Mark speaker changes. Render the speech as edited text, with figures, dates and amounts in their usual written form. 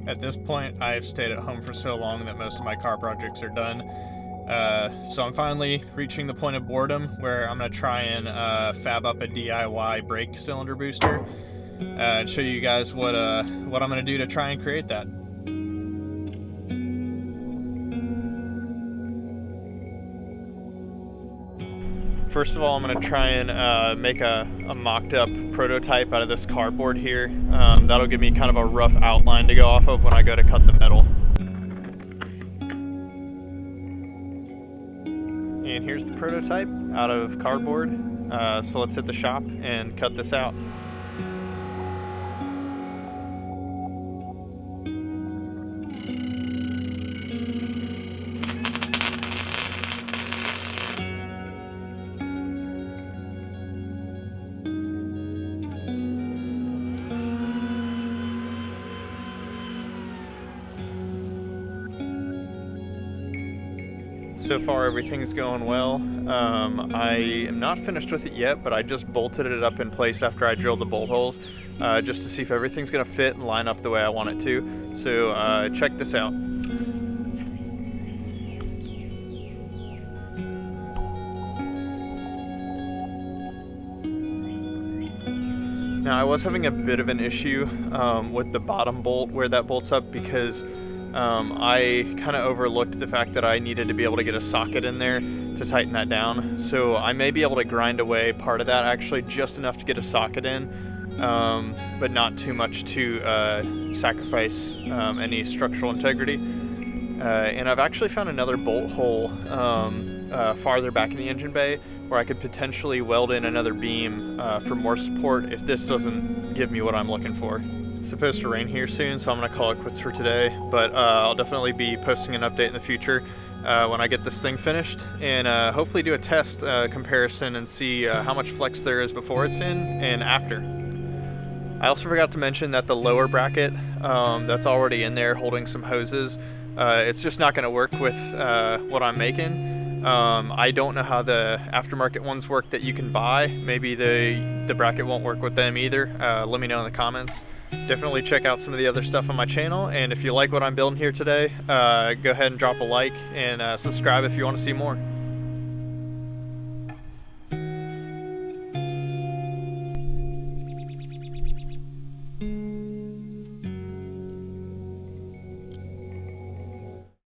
Speaker 1: At this point, I've stayed at home for so long that most of my car projects are done. So I'm finally reaching the point of boredom where I'm going to try and fab up a DIY brake cylinder booster and show you guys what I'm going to do to try and create that. First of all, I'm going to try and make a mocked up prototype out of this cardboard here. That'll give me kind of a rough outline to go off of when I go to cut the metal. And here's the prototype out of cardboard. So let's hit the shop and cut this out. So far everything's going well. I am not finished with it yet, but I just bolted it up in place after I drilled the bolt holes just to see if everything's gonna fit and line up the way I want it to. So check this out. Now I was having a bit of an issue with the bottom bolt where that bolts up because I kind of overlooked the fact that I needed to be able to get a socket in there to tighten that down. So I may be able to grind away part of that, actually just enough to get a socket in, but not too much to sacrifice any structural integrity. And I've actually found another bolt hole farther back in the engine bay where I could potentially weld in another beam for more support if this doesn't give me what I'm looking for. It's supposed to rain here soon, so I'm going to call it quits for today, but I'll definitely be posting an update in the future when I get this thing finished, and hopefully do a test comparison and see how much flex there is before it's in and after. I also forgot to mention that the lower bracket that's already in there holding some hoses, it's just not going to work with what I'm making. I don't know how the aftermarket ones work that you can buy. Maybe the bracket won't work with them either. Let me know in the comments. Definitely check out some of the other stuff on my channel, and if you like what I'm building here today, go ahead and drop a like and subscribe if you want to see more.